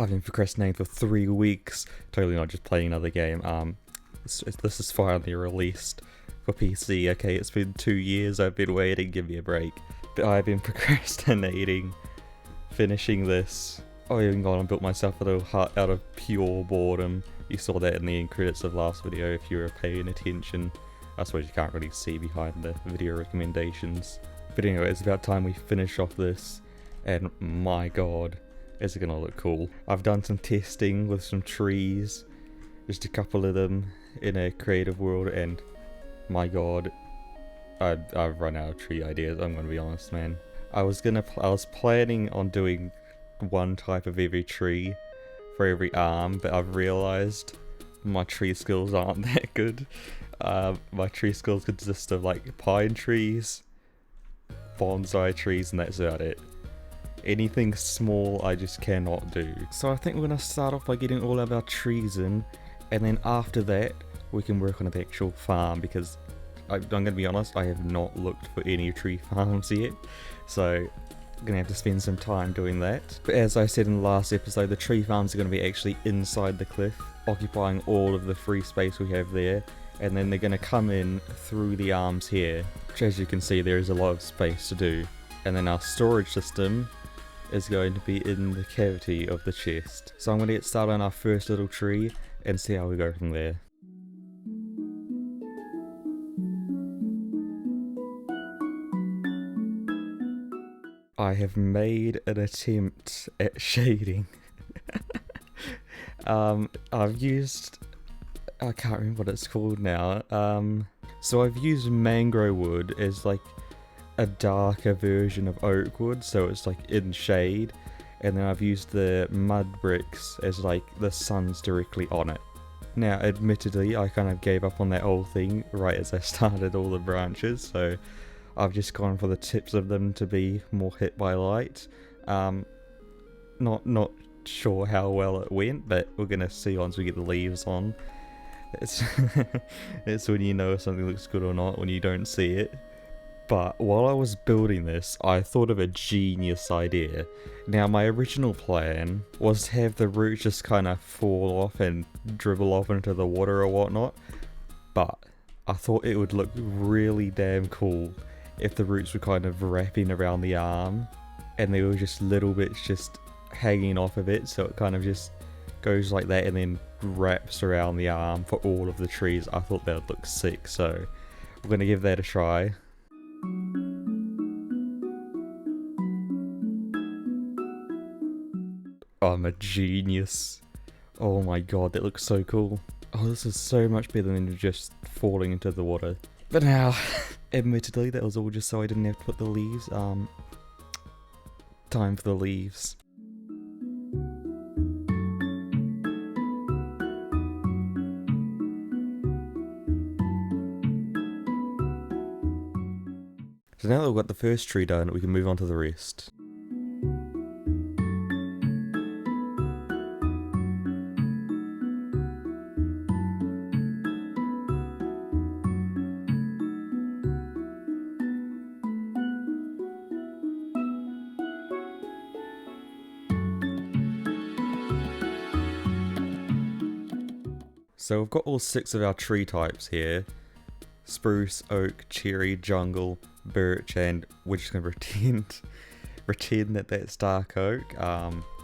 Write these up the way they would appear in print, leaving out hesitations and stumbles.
I've been procrastinating for 3 weeks. Totally not just playing another game. This is finally released for PC. Okay, it's been 2 years I've been waiting. Give me a break. But I've been procrastinating finishing this. I even gone and built myself a little hut out of pure boredom. You saw that in the end credits of last video if you were paying attention. I suppose you can't really see behind the video recommendations. But anyway, it's about time we finish off this. And my god, is it gonna look cool. I've done some testing with some trees. Just a couple of them in a creative world, and my god, I've run out of tree ideas. I'm gonna be honest, man. I was planning on doing one type of every tree for every arm, but I've realized my tree skills aren't that good. My tree skills consist of like pine trees, bonsai trees, and that's about it. Anything small I just cannot do. So I think we're gonna start off by getting all of our trees in, and then after that we can work on the actual farm, because I'm gonna be honest, I have not looked for any tree farms yet, so I'm gonna have to spend some time doing that. But as I said in the last episode, the tree farms are gonna be actually inside the cliff, occupying all of the free space we have there, and then they're gonna come in through the arms here, which as you can see there is a lot of space to do. And then our storage system is going to be in the cavity of the chest. So I'm going to get started on our first little tree and see how we go from there. I have made an attempt at shading. I've used, I can't remember what it's called now. So I've used mangrove wood as like a darker version of oak wood, so it's like in shade, and then I've used the mud bricks as like the sun's directly on it. Now admittedly I kind of gave up on that whole thing right as I started all the branches, so I've just gone for the tips of them to be more hit by light. Not sure how well it went, but we're gonna see once we get the leaves on. It's it's when you know if something looks good or not, when you don't see it. But while I was building this, I thought of a genius idea. Now my original plan was to have the roots just kind of fall off and dribble off into the water or whatnot, but I thought it would look really damn cool if the roots were kind of wrapping around the arm and there were just little bits just hanging off of it, so it kind of just goes like that and then wraps around the arm for all of the trees. I thought that would look sick, so we're going to give that a try. I'm a genius. Oh my god, that looks so cool. Oh, this is so much better than just falling into the water. But now, admittedly, that was all just so I didn't have to put the leaves. Time for the leaves. So now that we've got the first tree done, we can move on to the rest. So we've got all 6 of our tree types here. Spruce, oak, cherry, jungle, birch, and we're just going to pretend that that's dark oak.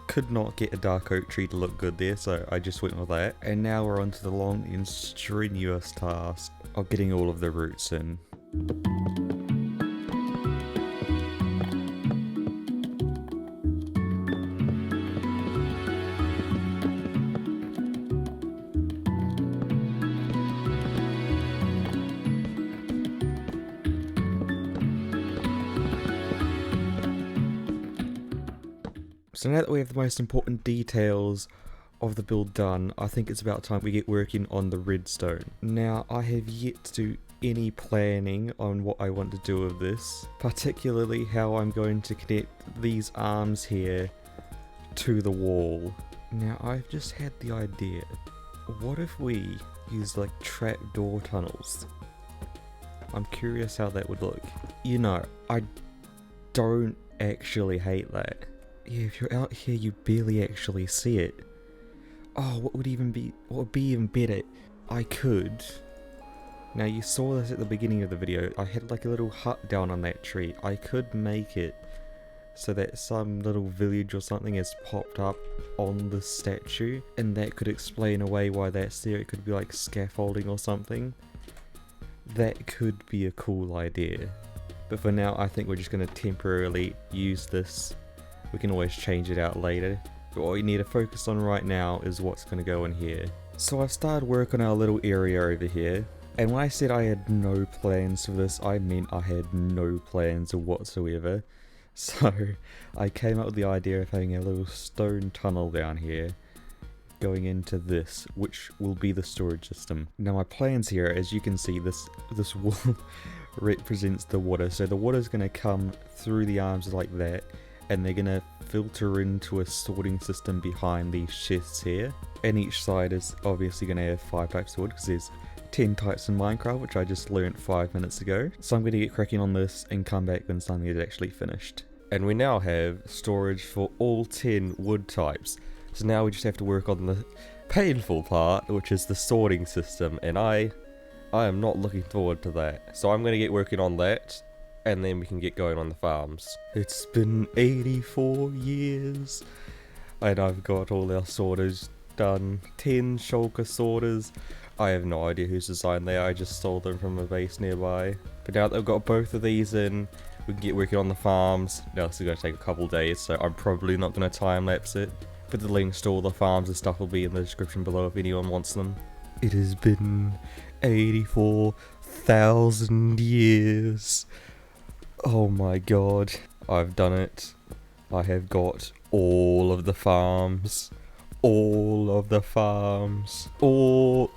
Could not get a dark oak tree to look good there, so I just went with that. And now we're on to the long and strenuous task of getting all of the roots in. So now that we have the most important details of the build done, I think it's about time we get working on the redstone. Now, I have yet to do any planning on what I want to do with this, particularly how I'm going to connect these arms here to the wall. Now, I've just had the idea, what if we use like trapdoor tunnels? I'm curious how that would look. You know, I don't actually hate that. yeah, if you're out here, you barely actually see it. Oh, what would be even better? I could. Now, you saw this at the beginning of the video. I had like a little hut down on that tree. I could make it so that some little village or something has popped up on the statue, and that could explain away why that's there. It could be like scaffolding or something. That could be a cool idea. But for now, I think we're just going to temporarily use this. We can always change it out later. But what we need to focus on right now is what's going to go in here. So I've started work on our little area over here. And when I said I had no plans for this, I meant I had no plans whatsoever. So I came up with the idea of having a little stone tunnel down here going into this, which will be the storage system. Now my plans here, as you can see, this wall represents the water. So the water's going to come through the arms like that, and they're going to filter into a sorting system behind these chests here. And each side is obviously going to have 5 types of wood, because there's 10 types in Minecraft, which I just learnt 5 minutes ago. So I'm going to get cracking on this and come back when something is actually finished. And we now have storage for all 10 wood types. So now we just have to work on the painful part, which is the sorting system, and I am not looking forward to that. So I'm going to get working on that, and then we can get going on the farms. It's been 84 years, and I've got all our sorters done. 10 shulker sorters. I have no idea whose design they are, I just stole them from a base nearby. But now that I've got both of these in, we can get working on the farms. Now this is going to take a couple days, so I'm probably not going to time-lapse it. But the links to all the farms and stuff will be in the description below if anyone wants them. It has been 84,000 years. Oh my god. I've done it. I have got all of the farms. All of the farms. All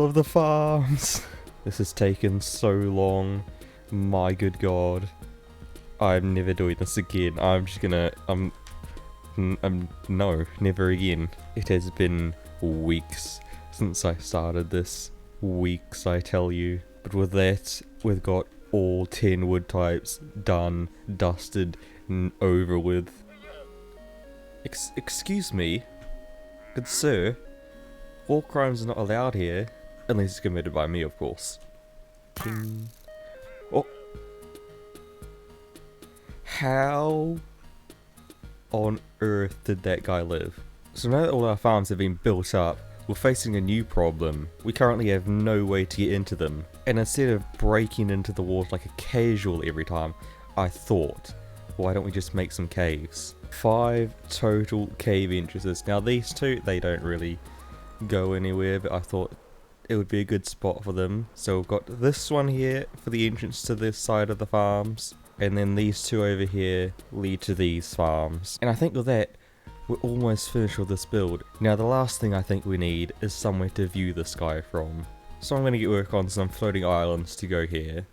of the farms. This has taken so long. My good god. I'm never doing this again. I'm just gonna... no, never again. It has been weeks since I started this. Weeks, I tell you. But with that, we've got all 10 wood types done, dusted, and over with. Excuse me? Good sir, war crimes are not allowed here, unless it's committed by me, of course. Oh. How on earth did that guy live? So now that all our farms have been built up, we're facing a new problem. We currently have no way to get into them. And instead of breaking into the walls like a casual every time, I thought, why don't we just make some caves? 5 total cave entrances. Now these 2, they don't really go anywhere, but I thought it would be a good spot for them. So we've got this one here for the entrance to this side of the farms. And then these 2 over here lead to these farms. And I think with that, we're almost finished with this build. Now the last thing I think we need is somewhere to view the sky from. So I'm going to get work on some floating islands to go here.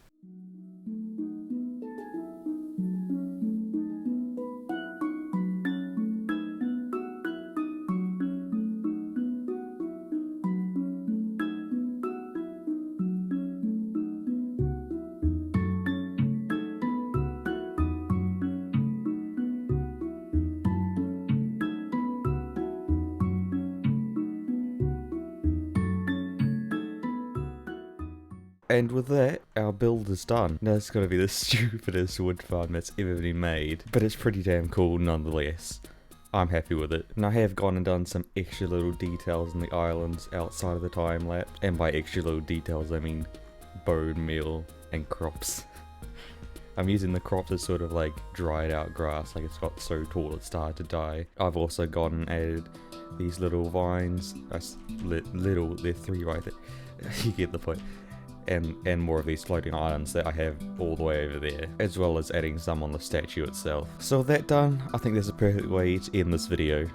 And with that, our build is done. Now it's going to be the stupidest wood farm that's ever been made, but it's pretty damn cool nonetheless. I'm happy with it. And I have gone and done some extra little details in the islands outside of the time lapse. And by extra little details, I mean bone meal and crops. I'm using the crops as sort of like dried out grass, like it's got so tall it started to die. I've also gone and added these little vines. Little, they're 3 right there. You get the point. And more of these floating islands that I have all the way over there, as well as adding some on the statue itself. So with that done, I think there's a perfect way to end this video.